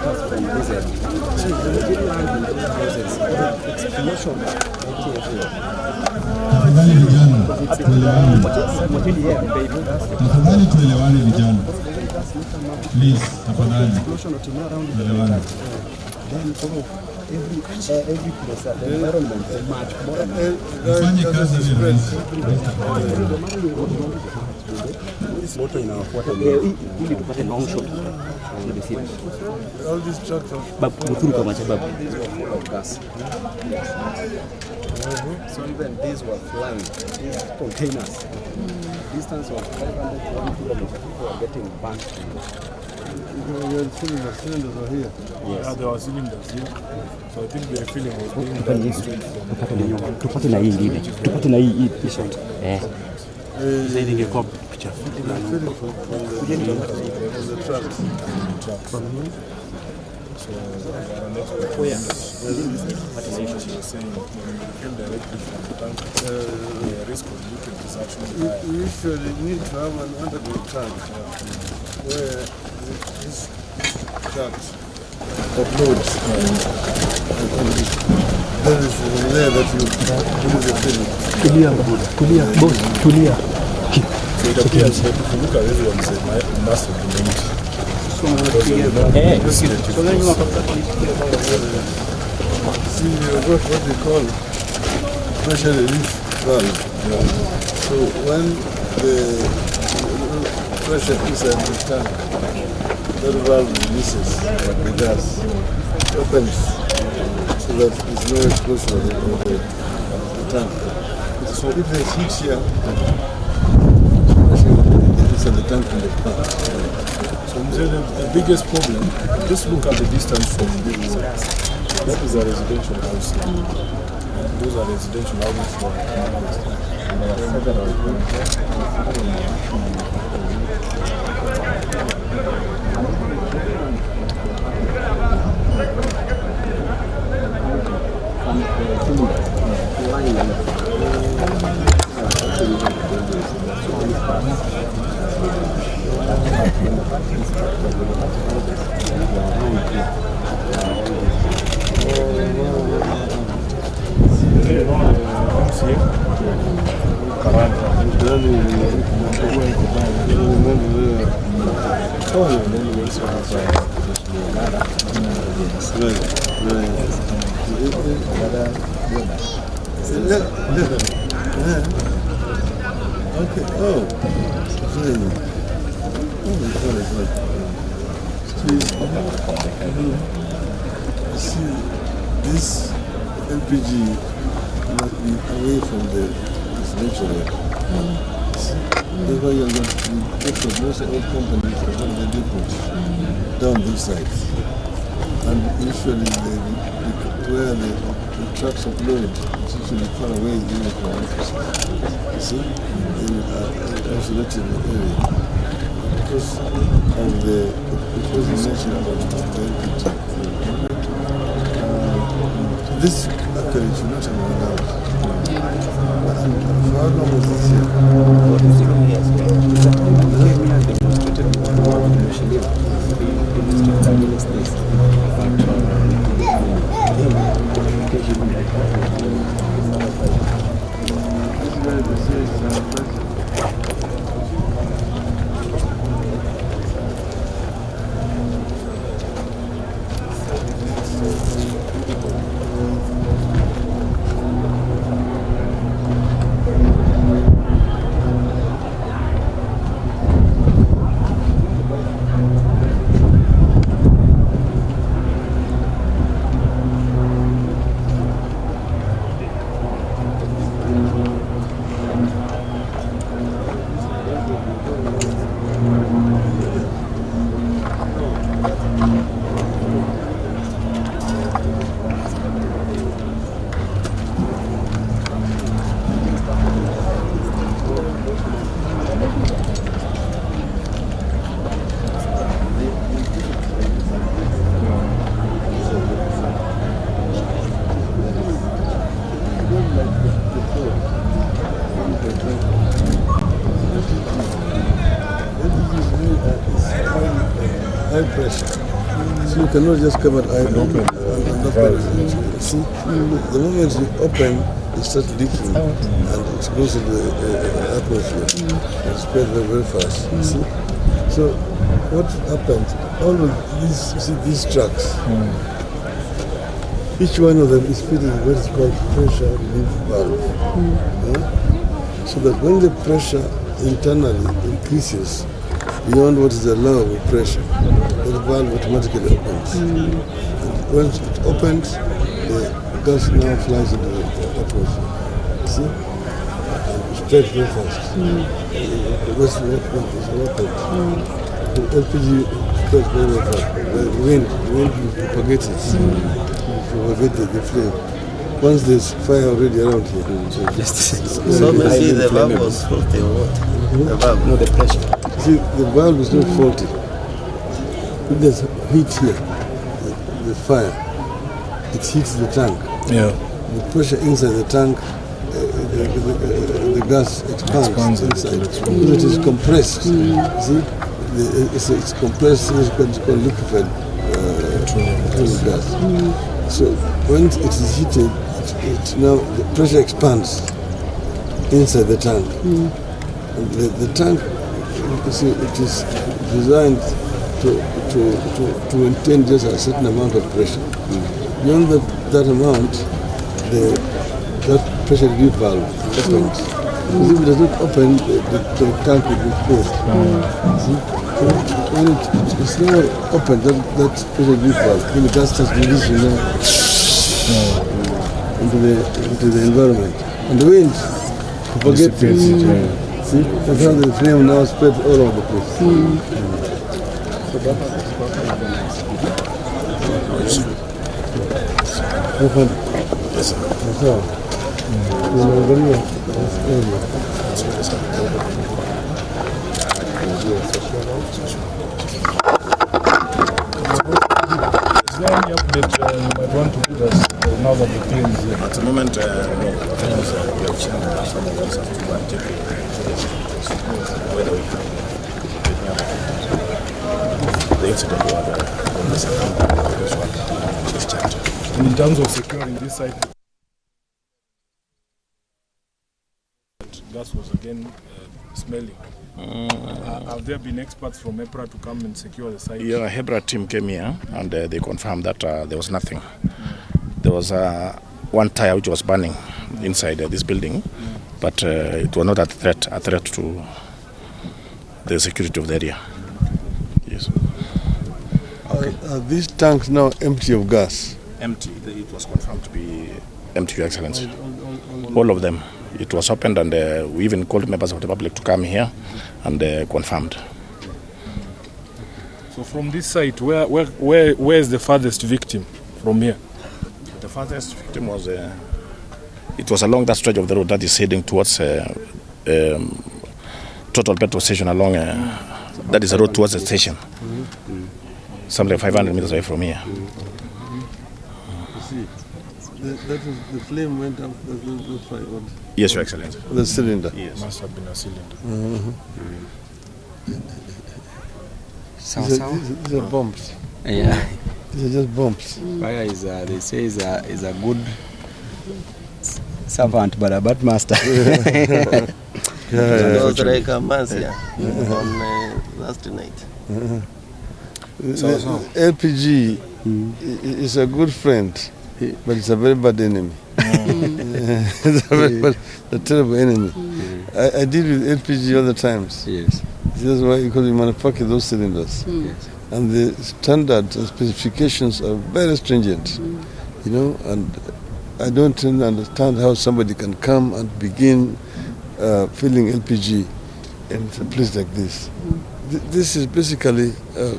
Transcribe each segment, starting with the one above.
kilometers from this end. So the material handling process, explosion. Tafadhali tuelewane vijana. Please, tafadhali. Tuelewane. Then every place, the environment is much more. Fanye kazi vile. This motor in our water. Ili tupate long shot. All these trucks Buturu kama sababu of gas. So even these were flying, these containers. Distance of 501 kilometers, people are getting burnt. we are filling the cylinders are here. Yes. Yeah, there were cylinders here. So I think the filling was being done straight from Tupate na hii ingine. Tupate na hii shot. zaidi ingekuwa picha fupi na Filling from the trucks. from here. So our next question is saying when you fill directly from the tank, the risk of leakage is actually high. You usually need to have an underground tank where this trucks uploads. There is a layer that you put the filling. Tulia, boss, tulia. So it appears that if you look at everyone's mass of the moment, See what they call pressure relief valve. So when the pressure inside the tank, that valve releases the gas, opens so that there's no explosion of the tank. So if there's heat here, pressure inside the tank in the plant. so the biggest problem, just look at the distance from the that is a residential house. Those are residential houses for Okay. Oh, really? Oh my God! See, this LPG must be away from the residential area. That's why you're going to get the most oil companies that have the depots down this side. And usually where the trucks upload, it's usually far away even from offices. You see? In isolated area. Because of the nature of the LPG. This actually should not have been allowed. And for how long was this here? For 0 years. That time we came here and demonstrated what we usually demonstrate against this. High pressure. So you cannot just come at and open. See, the moment you open, it starts leaking and it goes into the atmosphere. It spreads very, very fast. See? So what happens? All of these trucks, each one of them is fitted with what is called pressure relief valve. So that when the pressure internally increases beyond what is allowable pressure, the valve automatically opens. And once it opens, the gas now flies into the atmosphere. See? And it spreads very fast. The rest of it is open. The LPG spreads very fast. The wind propagates it. Propagate the flame. Once there's fire already around here. So maybe the valve was faulty or what? The valve, no, the pressure. See, the valve is not faulty. There's heat here, the fire. It heats the tank. Yeah. The pressure inside the tank, the gas expands inside. It is compressed. See, it's compressed. It's called liquefied petroleum gas. So when it is heated, it now the pressure expands inside the tank. And the tank, you see, it is designed to maintain just a certain amount of pressure. Beyond that amount, that pressure relief valve opens. Because if it does not open, the tank will be filled. When it's now open, that pressure relief valve, then the gas starts releasing now into the environment. And the wind propagates it. See, that's how the flame now spreads all over the place. So that yes, sir. Is there any update you might want to give us now that the plane is here? At the moment, no. We have sent some officers to go and take whether we have the incident or this one is checked. And in terms of securing this site, gas was again smelling. Have there been experts from EPRA to come and secure the site? Yeah, EPRA team came here and they confirmed that there was nothing. There was one tire which was burning inside this building, but it was not a threat to the security of the area. Yes. Are these tanks now empty of gas? Empty. It was confirmed to be empty, Your Excellency. All of them. It was opened, and we even called members of the public to come here and confirmed. So from this site, where is the farthest victim from here? The farthest victim was it was along that stretch of the road that is heading towards Total Petrol Station along that is the road towards the station. Something like 500 meters away from here. You see, that is the flame went up the fire. Yes, Your Excellency. The cylinder. Yes. Must have been a cylinder. These are bombs. Yeah. These are just bombs. Fire is they say is a good servant but a bad master. It was like a mass on last night. LPG is a good friend, but it's a very bad enemy. It's a terrible enemy. I deal with LPG all the times. Yes. That's why, because we manufacture those cylinders. Yes. And the standards and specifications are very stringent. You know, and I don't understand how somebody can come and begin filling LPG in a place like this. This is basically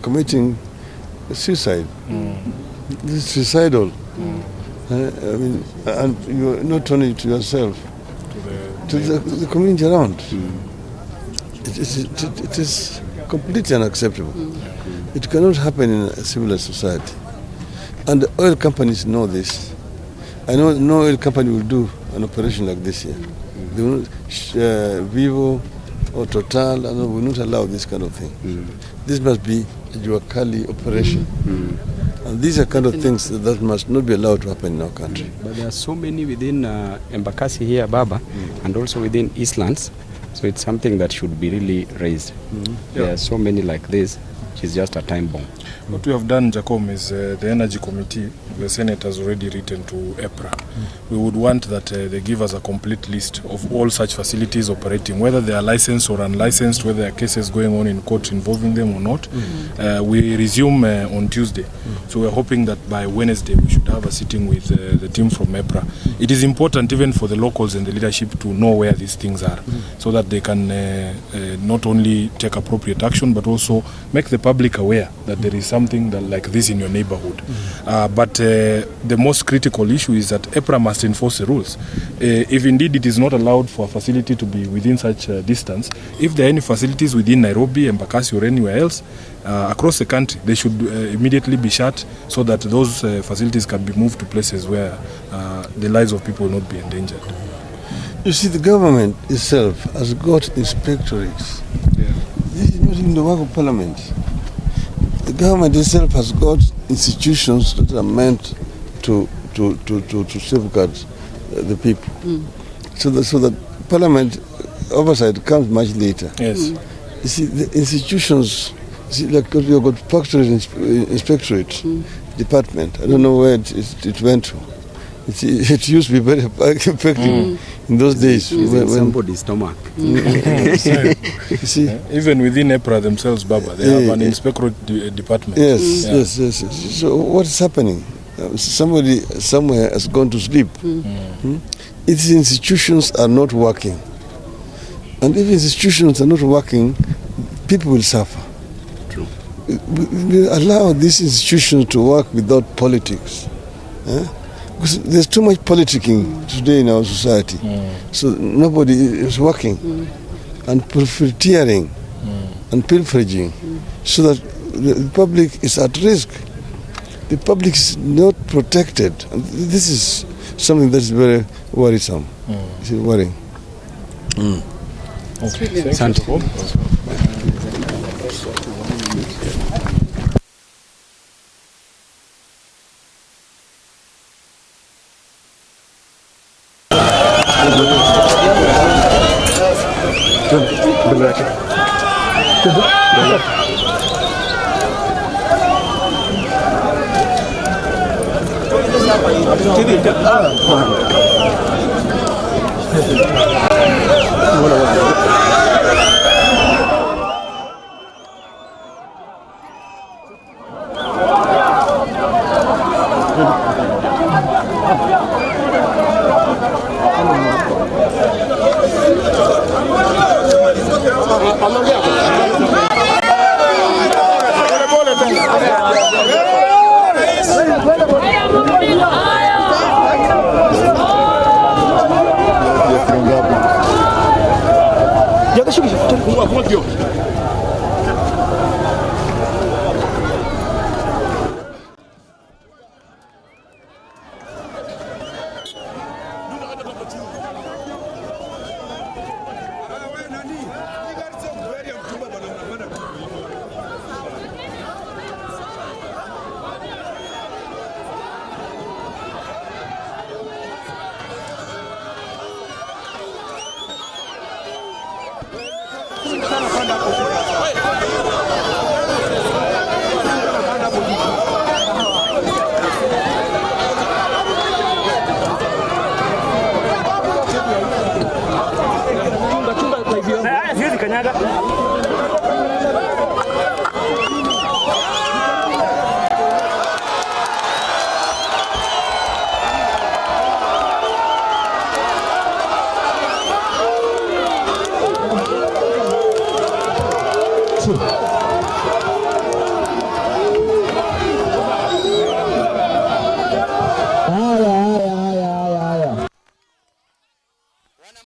committing suicide. This is suicidal. I mean, and you're not only to yourself, to the community around. It is completely unacceptable. It cannot happen in a civilized society. And the oil companies know this. I know no oil company will do an operation like this here. They will not, Vivo or Total will not allow this kind of thing. This must be jua kali operation. And these are kind of things that must not be allowed to happen in our country. But there are so many within Embakasi here, Baba, and also within Eastlands. So it's something that should be really raised. There are so many like this, which is just a time bomb. What we have done, Jacom, is the Energy Committee, the Senate has already written to EPRA. We would want that they give us a complete list of all such facilities operating, whether they are licensed or unlicensed, whether there are cases going on in court involving them or not. We resume on Tuesday. So we're hoping that by Wednesday we should have a sitting with the team from EPRA. It is important even for the locals and the leadership to know where these things are, so that they can not only take appropriate action, but also make the public aware that there is something that like this in your neighborhood. But the most critical issue is that EPRA must enforce the rules. If indeed it is not allowed for a facility to be within such distance, if there are any facilities within Nairobi, Embakasi or anywhere else across the country, they should immediately be shut so that those facilities can be moved to places where the lives of people will not be endangered. You see, the government itself has got inspectorates. This is not in the work of parliament. The government itself has got institutions that are meant to safeguard the people. So that parliament oversight comes much later. Yes. You see, the institutions, like you've got factory inspectorate department. I don't know where it went to. It used to be very effective in those days. When somebody's stomach. See? Even within EPRA themselves, Baba, they have an inspectorate department. Yes. So what is happening? Somebody somewhere has gone to sleep. Its institutions are not working. And if institutions are not working, people will suffer. True. We allow these institutions to work without politics. Because there's too much politicking today in our society. So nobody is working and profiteering and pilfering, so that the public is at risk. The public is not protected. And this is something that is very worrisome. It's worrying. Okay. Thank you. Siwezi kanyaga.